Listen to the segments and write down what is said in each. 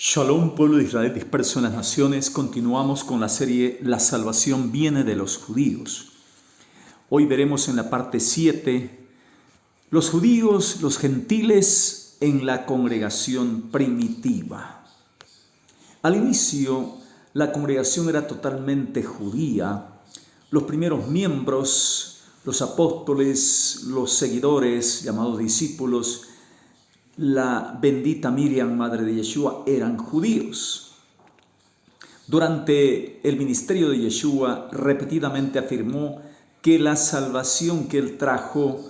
Shalom, pueblo de Israel disperso en las naciones. Continuamos con la serie La salvación viene de los judíos. Hoy veremos en la parte 7 los judíos, los gentiles en la congregación primitiva. Al inicio, la congregación era totalmente judía. Los primeros miembros, los apóstoles, los seguidores, llamados discípulos, la bendita Miriam, madre de Yeshua, eran judíos. Durante el ministerio de Yeshua, repetidamente afirmó que la salvación que él trajo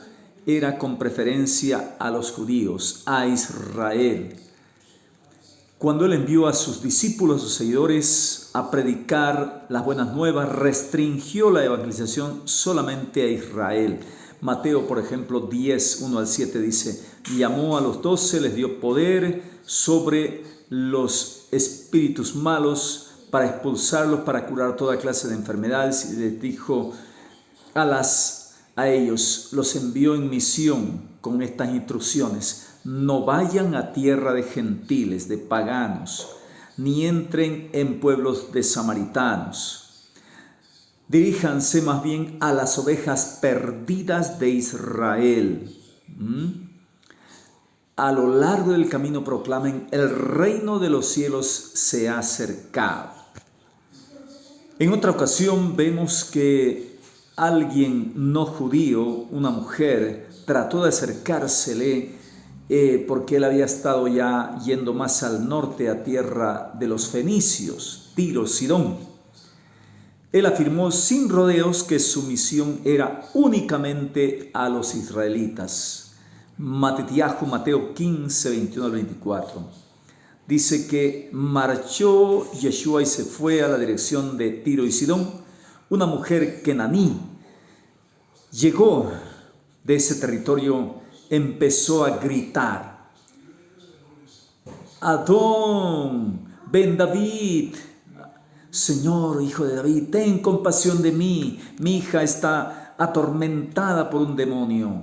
era con preferencia a los judíos, a Israel. Cuando él envió a sus discípulos, sus seguidores, a predicar las buenas nuevas, restringió la evangelización solamente a Israel. Mateo, por ejemplo, 10, 1 al 7 dice: llamó a los 12, les dio poder sobre los espíritus malos para expulsarlos, para curar toda clase de enfermedades, y les dijo a ellos, los envió en misión con estas instrucciones: no vayan a tierra de gentiles, de paganos, ni entren en pueblos de samaritanos. Diríjanse más bien a las ovejas perdidas de Israel. A lo largo del camino proclamen: el reino de los cielos se ha acercado. En otra ocasión vemos que alguien no judío, una mujer, trató de acercársele porque él había estado ya yendo más al norte, a tierra de los fenicios, Tiro, Sidón. Él afirmó sin rodeos que su misión era únicamente a los israelitas. Mateo 15, 21 al 24. Dice que marchó Yeshua y se fue a la dirección de Tiro y Sidón. Una mujer kenaní llegó de ese territorio, empezó a gritar: Adón, Ben David, Señor, hijo de David, ten compasión de mí. Mi hija está atormentada por un demonio.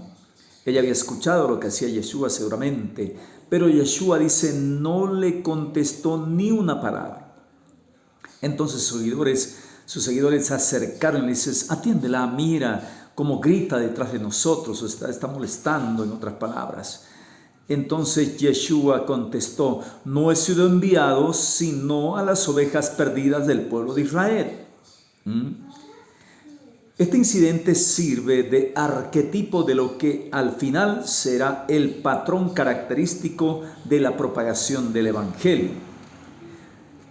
Ella había escuchado lo que hacía Yeshua seguramente, pero Yeshua dice, no le contestó ni una palabra. Entonces sus seguidores se acercaron y le dicen: atiéndela, mira cómo grita detrás de nosotros, está molestando, en otras palabras. Entonces Yeshua contestó: no he sido enviado sino a las ovejas perdidas del pueblo de Israel. Este incidente sirve de arquetipo de lo que al final será el patrón característico de la propagación del evangelio.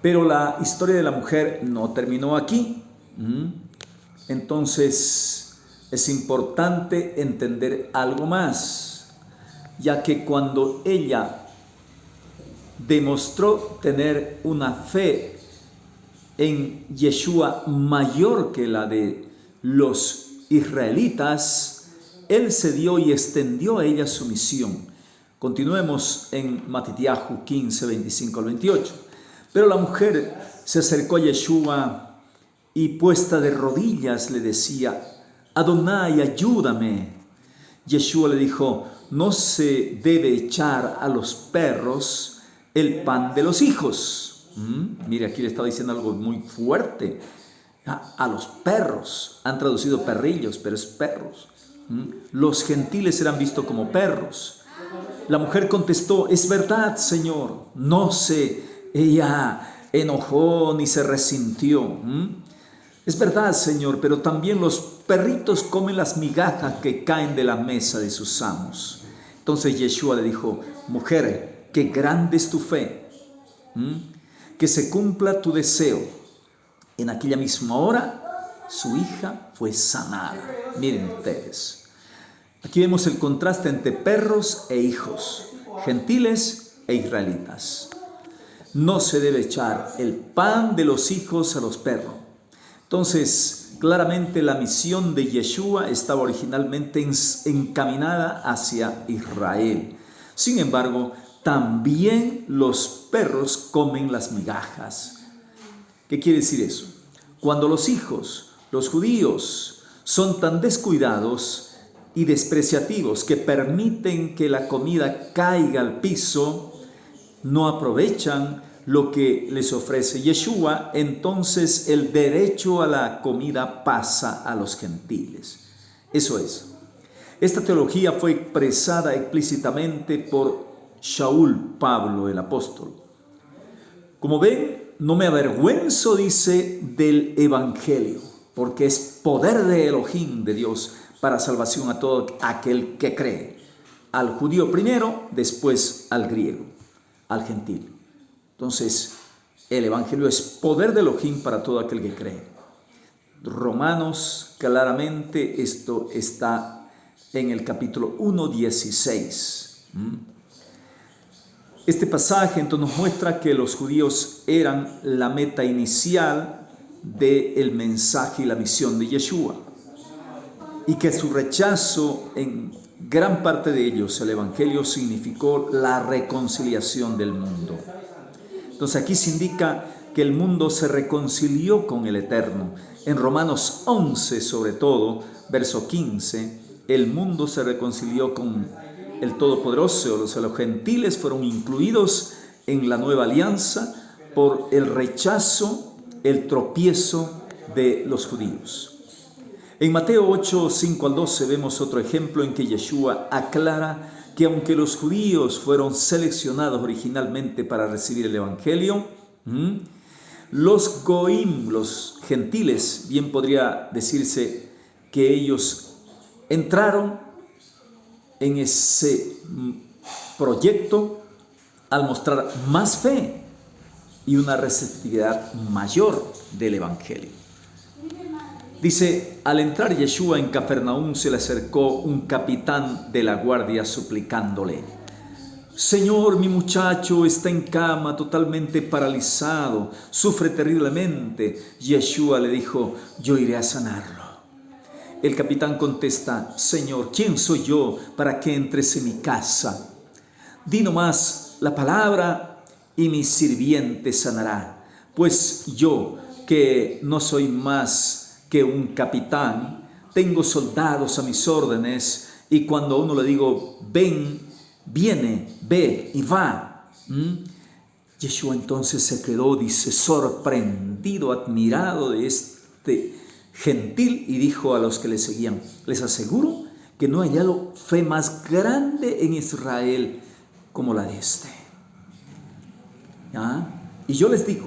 Pero la historia de la mujer no terminó aquí. Entonces es importante entender algo más, ya que cuando ella demostró tener una fe en Yeshua mayor que la de los israelitas, él se dio y extendió a ella su misión. Continuemos en Matitiahu 15, 25 al 28. Pero la mujer se acercó a Yeshua y puesta de rodillas le decía: Adonai, ayúdame. Yeshua le dijo: no se debe echar a los perros el pan de los hijos. Mire, aquí le estaba diciendo algo muy fuerte. A los perros, han traducido perrillos, pero es perros. Los gentiles eran vistos como perros. La mujer contestó: es verdad, Señor. No se ella enojó ni se resintió. Es verdad, Señor, pero también los perritos comen las migajas que caen de la mesa de sus amos. Entonces Yeshua le dijo: mujer, qué grande es tu fe. Que se cumpla tu deseo. En aquella misma hora, su hija fue sanada. Miren ustedes. Aquí vemos el contraste entre perros e hijos, gentiles e israelitas. No se debe echar el pan de los hijos a los perros. Entonces, claramente la misión de Yeshua estaba originalmente encaminada hacia Israel. Sin embargo, también los perros comen las migajas. ¿Qué quiere decir eso? Cuando los hijos, los judíos, son tan descuidados y despreciativos que permiten que la comida caiga al piso, no aprovechan lo que les ofrece Yeshua, entonces el derecho a la comida pasa a los gentiles. Eso es. Esta teología fue expresada explícitamente por Shaul Pablo, el apóstol. Como ven, no me avergüenzo, dice, del evangelio, porque es poder de Elohim, de Dios, para salvación a todo aquel que cree. Al judío primero, después al griego, al gentil. Entonces, el evangelio es poder de Elohim para todo aquel que cree. Romanos, claramente, esto está en el capítulo 1:16. Este pasaje entonces nos muestra que los judíos eran la meta inicial del mensaje y la misión de Yeshua, y que su rechazo en gran parte de ellos, el evangelio, significó la reconciliación del mundo. Entonces aquí se indica que el mundo se reconcilió con el Eterno. En Romanos 11, sobre todo, verso 15, el mundo se reconcilió con el Todopoderoso. Los gentiles fueron incluidos en la nueva alianza por el rechazo, el tropiezo de los judíos. En Mateo 8, 5 al 12 vemos otro ejemplo en que Yeshua aclara que aunque los judíos fueron seleccionados originalmente para recibir el evangelio, los goim, los gentiles, bien podría decirse que ellos entraron en ese proyecto al mostrar más fe y una receptividad mayor del evangelio. Dice, al entrar Yeshua en Capernaum se le acercó un capitán de la guardia suplicándole: Señor, mi muchacho está en cama, totalmente paralizado, sufre terriblemente. Yeshua le dijo: yo iré a sanarlo. El capitán contesta: Señor, ¿quién soy yo para que entres en mi casa? Di nomás la palabra y mi sirviente sanará. Pues yo, que no soy más que un capitán, tengo soldados a mis órdenes, y cuando a uno le digo ven, viene, ve y va. Yeshua entonces se quedó, dice, sorprendido, admirado de este gentil, y dijo a los que le seguían: les aseguro que no he hallado fe más grande en Israel como la de este. Y yo les digo,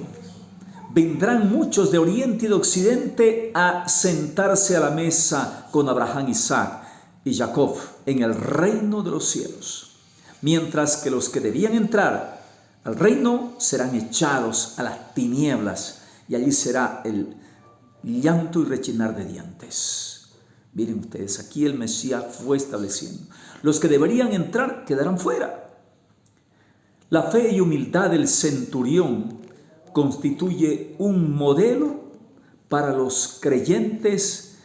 vendrán muchos de oriente y de occidente a sentarse a la mesa con Abraham, Isaac y Jacob en el reino de los cielos, mientras que los que debían entrar al reino serán echados a las tinieblas, y allí será el llanto y rechinar de dientes. Miren ustedes, aquí el Mesías fue estableciendo: los que deberían entrar quedarán fuera. La fe y humildad del centurión constituye un modelo para los creyentes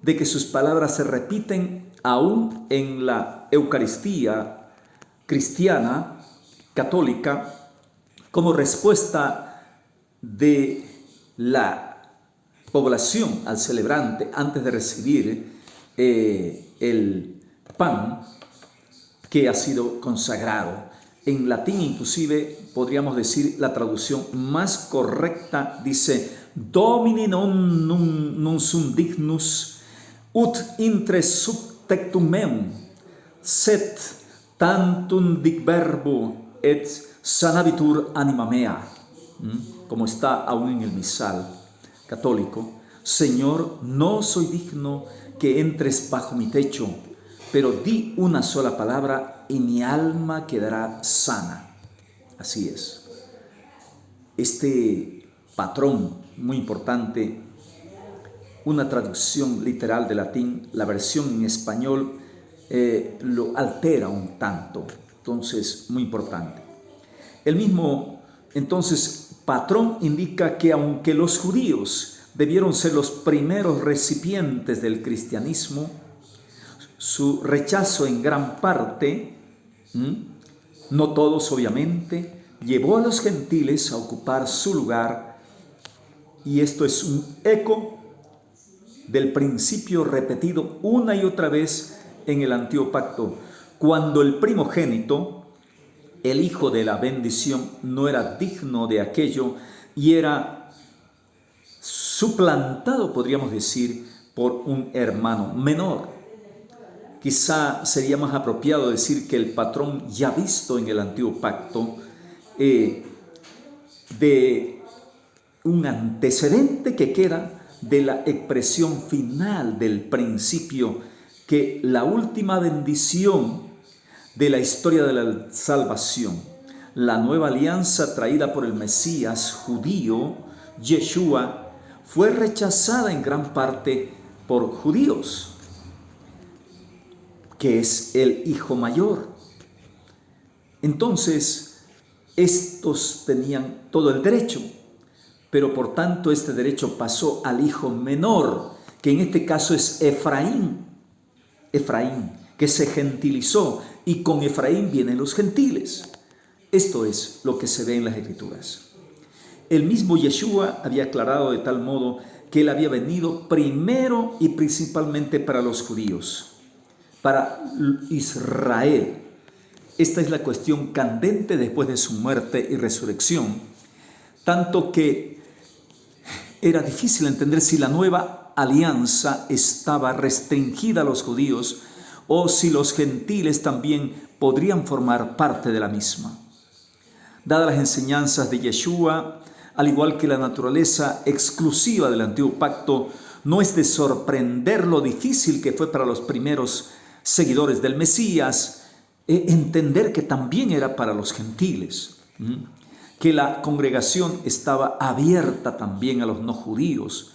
de que sus palabras se repiten aún en la Eucaristía cristiana católica como respuesta de la población al celebrante antes de recibir el pan que ha sido consagrado. En latín, inclusive, podríamos decir la traducción más correcta, dice: Domini non sum dignus ut intre subtectum meum, sed tantum dic verbo et sanabitur anima mea. Como está aún en el misal católico: Señor, no soy digno que entres bajo mi techo, pero di una sola palabra y mi alma quedará sana. Así es. Este patrón muy importante, una traducción literal de latín, la versión en español lo altera un tanto. Entonces, muy importante. El mismo, entonces, patrón indica que aunque los judíos debieron ser los primeros recipientes del cristianismo, su rechazo en gran parte, no todos obviamente, llevó a los gentiles a ocupar su lugar, y esto es un eco del principio repetido una y otra vez en el Antiguo Pacto, cuando el primogénito el hijo de la bendición no era digno de aquello y era suplantado, podríamos decir, por un hermano menor. Quizá sería más apropiado decir que el patrón ya visto en el antiguo pacto de un antecedente que queda de la expresión final del principio, que la última bendición de la historia de la salvación, la nueva alianza traída por el Mesías judío, Yeshua, fue rechazada en gran parte por judíos, que es el hijo mayor. Entonces, estos tenían todo el derecho, pero por tanto este derecho pasó al hijo menor, que en este caso es Efraín, que se gentilizó, y con Efraín vienen los gentiles. Esto es lo que se ve en las Escrituras. El mismo Yeshua había aclarado de tal modo que él había venido primero y principalmente para los judíos, para Israel. Esta es la cuestión candente después de su muerte y resurrección, tanto que era difícil entender si la nueva alianza estaba restringida a los judíos o si los gentiles también podrían formar parte de la misma. Dadas las enseñanzas de Yeshua, al igual que la naturaleza exclusiva del antiguo pacto, no es de sorprender lo difícil que fue para los primeros seguidores del Mesías entender que también era para los gentiles, que la congregación estaba abierta también a los no judíos.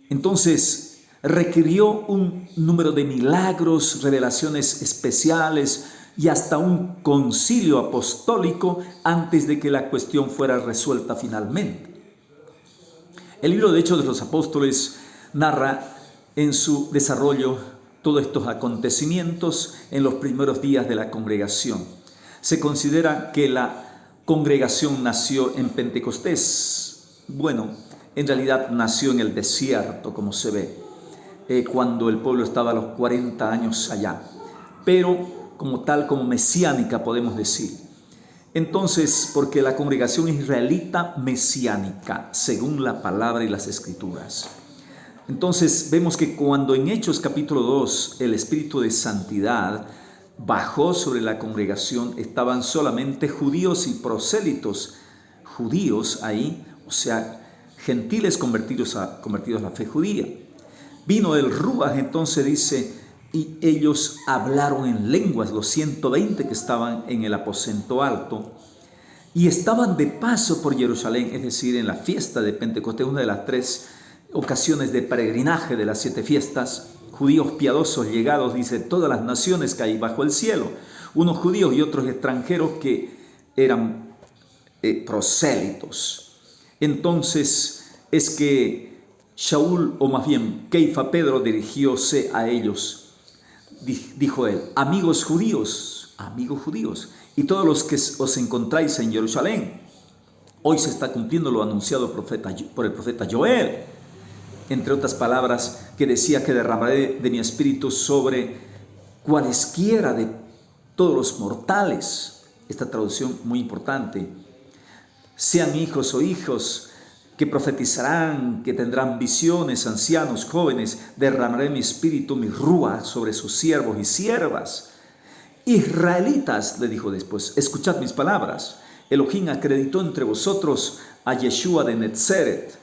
Entonces requirió un número de milagros, revelaciones especiales y hasta un concilio apostólico antes de que la cuestión fuera resuelta finalmente. El libro de Hechos de los Apóstoles narra en su desarrollo todos estos acontecimientos en los primeros días de la congregación. Se considera que la congregación nació en Pentecostés. Bueno, en realidad nació en el desierto, como se ve, cuando el pueblo estaba a los 40 años allá, pero como tal, como mesiánica podemos decir. Entonces, porque la congregación israelita mesiánica, según la palabra y las escrituras. Entonces vemos que cuando en Hechos capítulo 2 el Espíritu de Santidad bajó sobre la congregación, estaban solamente judíos y prosélitos, judíos ahí, o sea, gentiles convertidos a la fe judía. Vino el Ruach, entonces dice, y ellos hablaron en lenguas, los 120 que estaban en el aposento alto, y estaban de paso por Jerusalén, es decir, en la fiesta de Pentecostés, una de las 3 ocasiones de peregrinaje de las 7 fiestas. Judíos piadosos llegados, dice, todas las naciones que hay bajo el cielo, unos judíos y otros extranjeros que eran prosélitos. Entonces es que Shaul, o más bien Keifa, Pedro, dirigióse a ellos. Dijo él, amigos judíos, y todos los que os encontráis en Jerusalén, hoy se está cumpliendo lo anunciado por el profeta Joel, entre otras palabras, que decía que derramaré de mi espíritu sobre cualesquiera de todos los mortales. Esta traducción muy importante. Sean hijos o hijos, que profetizarán, que tendrán visiones, ancianos, jóvenes, derramaré mi espíritu, mi rúa, sobre sus siervos y siervas. Israelitas, le dijo después, escuchad mis palabras. Elohim acreditó entre vosotros a Yeshua de Nazaret.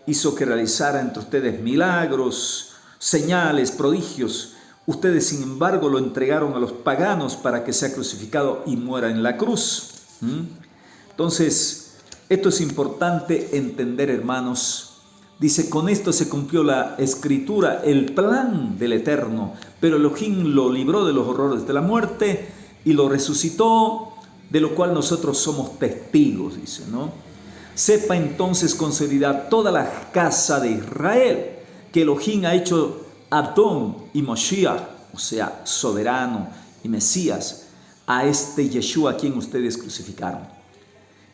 Hizo que realizara entre ustedes milagros, señales, prodigios. Ustedes, sin embargo, lo entregaron a los paganos para que sea crucificado y muera en la cruz. Entonces, esto es importante entender, hermanos. Dice, con esto se cumplió la escritura, el plan del Eterno, pero Elohim lo libró de los horrores de la muerte y lo resucitó, de lo cual nosotros somos testigos, dice, ¿no? Sepa entonces con seguridad toda la casa de Israel que Elohim ha hecho Adón y Moshiach, o sea, soberano y Mesías, a este Yeshua a quien ustedes crucificaron.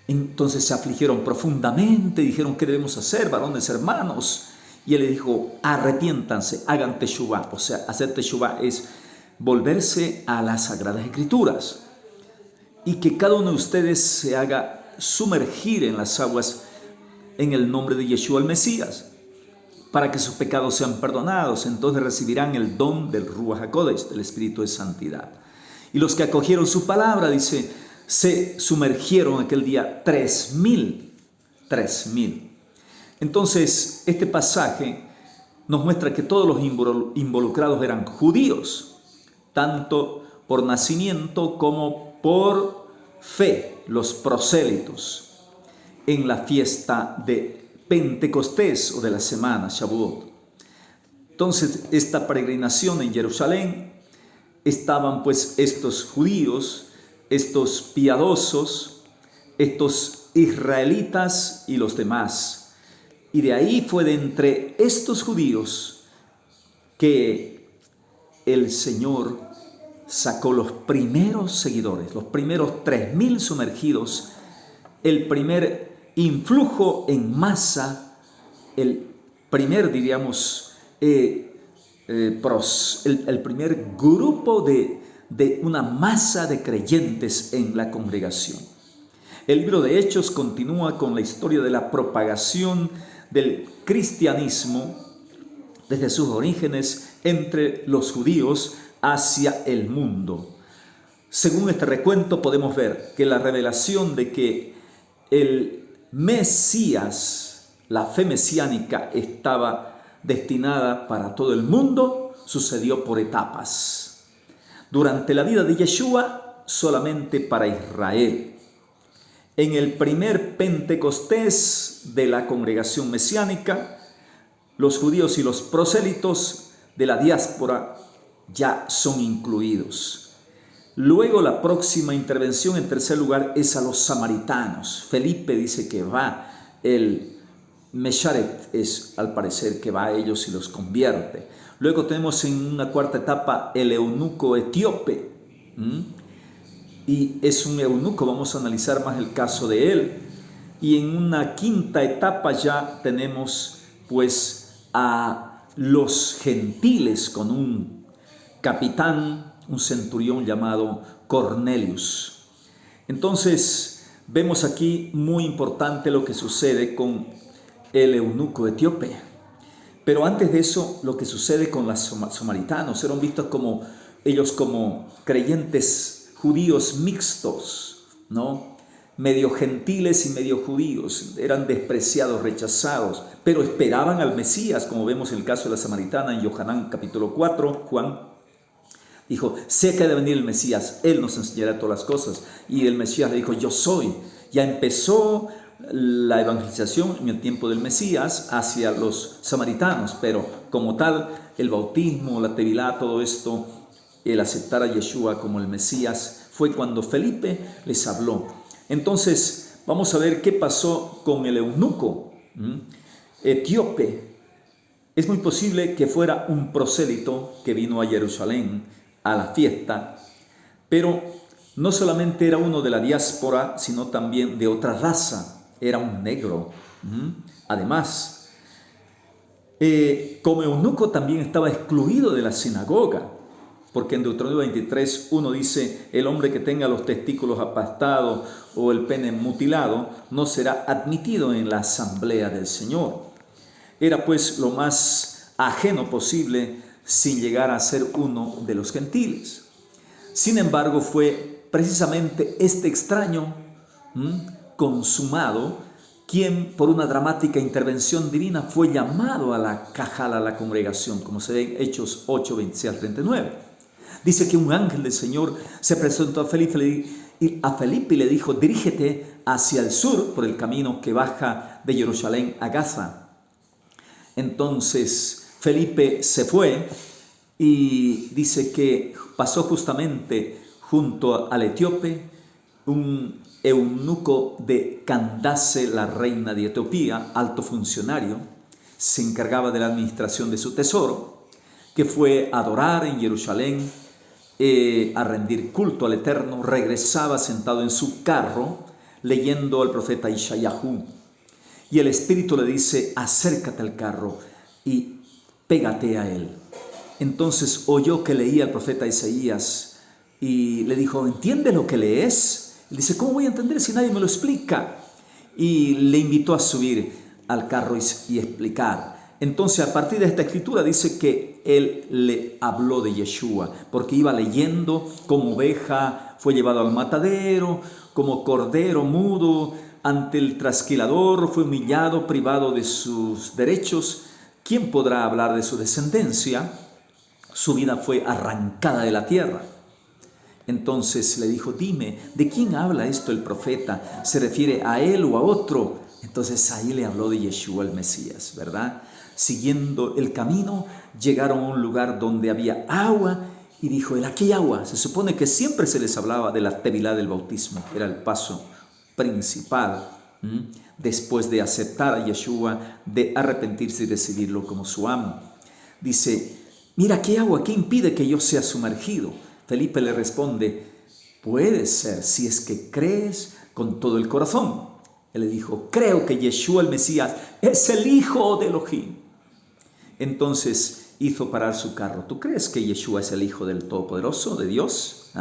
Entonces se afligieron profundamente, dijeron, ¿qué debemos hacer, varones hermanos? Y él le dijo, arrepiéntanse, hagan teshuvá. O sea, hacer teshuvá es volverse a las Sagradas Escrituras. y que cada uno de ustedes se haga sumergir en las aguas en el nombre de Yeshua el Mesías, para que sus pecados sean perdonados. Entonces recibirán el don del Ruach HaKodesh, del Espíritu de Santidad. Y los que acogieron su palabra, dice, se sumergieron aquel día 3,000. Entonces, este pasaje nos muestra que todos los involucrados eran judíos, tanto por nacimiento como por fe, los prosélitos, en la fiesta de Pentecostés o de la semana, Shavuot. Entonces, esta peregrinación en Jerusalén, estaban pues estos judíos, estos piadosos, estos israelitas y los demás. Y de ahí fue de entre estos judíos que el Señor sacó los primeros seguidores, los primeros 3,000 sumergidos, el primer influjo en masa, el primer, diríamos, el primer grupo de una masa de creyentes en la congregación. El libro de Hechos continúa con la historia de la propagación del cristianismo desde sus orígenes entre los judíos hacia el mundo. Según este recuento podemos ver que la revelación de que el Mesías, la fe mesiánica, estaba destinada para todo el mundo, sucedió por etapas. Durante la vida de Yeshua, solamente para Israel. En el primer Pentecostés de la congregación mesiánica, los judíos y los prosélitos de la diáspora ya son incluidos. Luego la próxima intervención, en tercer lugar, es a los samaritanos. Felipe dice que va, el Mesharet es al parecer que va a ellos y los convierte. Luego tenemos en una cuarta etapa el eunuco etíope. Y es un eunuco, vamos a analizar más el caso de él. Y en una quinta etapa ya tenemos pues a los gentiles con un capitán, un centurión llamado Cornelius. Entonces vemos aquí muy importante lo que sucede con el eunuco etíope. Pero antes de eso, lo que sucede con los samaritanos, eran vistos como ellos como creyentes judíos mixtos, ¿no? Medio gentiles y medio judíos, eran despreciados, rechazados, pero esperaban al Mesías, como vemos en el caso de la samaritana en Yohanan capítulo 4, Juan dijo, sé que ha de venir el Mesías, Él nos enseñará todas las cosas. Y el Mesías le dijo, yo soy. Ya empezó la evangelización en el tiempo del Mesías hacia los samaritanos, pero como tal, el bautismo, la tevilá, todo esto, el aceptar a Yeshua como el Mesías, fue cuando Felipe les habló. Entonces, vamos a ver qué pasó con el eunuco etíope. Es muy posible que fuera un prosélito que vino a Jerusalén a la fiesta, pero no solamente era uno de la diáspora, sino también de otra raza, era un negro. Además, como eunuco también estaba excluido de la sinagoga, porque en Deuteronomio 23, 1 dice, el hombre que tenga los testículos aplastados o el pene mutilado no será admitido en la asamblea del Señor. Era pues lo más ajeno posible sin llegar a ser uno de los gentiles. Sin embargo, fue precisamente este extraño consumado quien por una dramática intervención divina fue llamado a la cajala, a la congregación, como se ve en Hechos 8, 26 al 39. Dice que un ángel del Señor se presentó a Felipe y le dijo, dirígete hacia el sur por el camino que baja de Jerusalén a Gaza. Entonces Felipe se fue y dice que pasó justamente junto al etíope, un eunuco de Candace, la reina de Etiopía, alto funcionario, se encargaba de la administración de su tesoro, que fue a adorar en Jerusalén, a rendir culto al Eterno. Regresaba sentado en su carro leyendo al profeta Ishayahu, y el Espíritu le dice, acércate al carro y pégate a él. Entonces oyó que leía el profeta Isaías y le dijo, ¿entiendes lo que lees? Él dice, ¿cómo voy a entender si nadie me lo explica? Y le invitó a subir al carro y explicar. Entonces, a partir de esta escritura dice que él le habló de Yeshua, porque iba leyendo como oveja fue llevado al matadero, como cordero mudo ante el trasquilador fue humillado, privado de sus derechos. ¿Quién podrá hablar de su descendencia? Su vida fue arrancada de la tierra. Entonces le dijo, dime, ¿de quién habla esto el profeta? ¿Se refiere a él o a otro? Entonces ahí le habló de Yeshua el Mesías, ¿verdad? Siguiendo el camino, llegaron a un lugar donde había agua y dijo, él, aquí hay agua. Se supone que siempre se les hablaba de la tevilá del bautismo, que era el paso principal después de aceptar a Yeshua, de arrepentirse y recibirlo como su amo. Dice, mira, aquí hay agua, ¿qué impide que yo sea sumergido? Felipe le responde, puede ser si es que crees con todo el corazón. Él le dijo, creo que Yeshua el Mesías es el Hijo de Elohim. Entonces hizo parar su carro. ¿Tú crees que Yeshua es el Hijo del Todopoderoso, de Dios?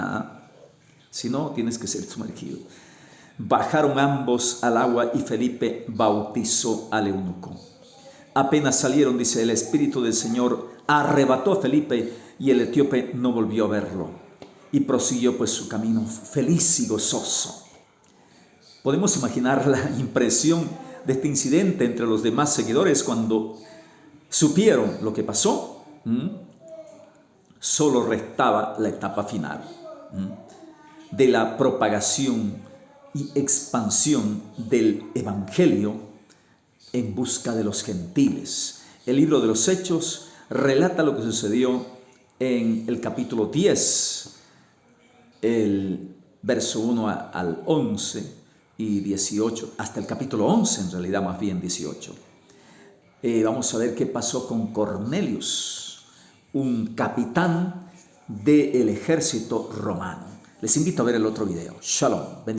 Si no, tienes que ser sumergido. Bajaron ambos al agua y Felipe bautizó al eunuco. Apenas salieron, dice, el Espíritu del Señor arrebató a Felipe y el etíope no volvió a verlo. Y prosiguió pues su camino feliz y gozoso. Podemos imaginar la impresión de este incidente entre los demás seguidores cuando supieron lo que pasó. Solo restaba la etapa final de la propagación y expansión del Evangelio en busca de los gentiles. El libro de los Hechos relata lo que sucedió en el capítulo 10, el verso 1 al 11 y 18, hasta el capítulo 11 en realidad, más bien 18. Vamos a ver qué pasó con Cornelius, un capitán del ejército romano. Les invito a ver el otro video. Shalom.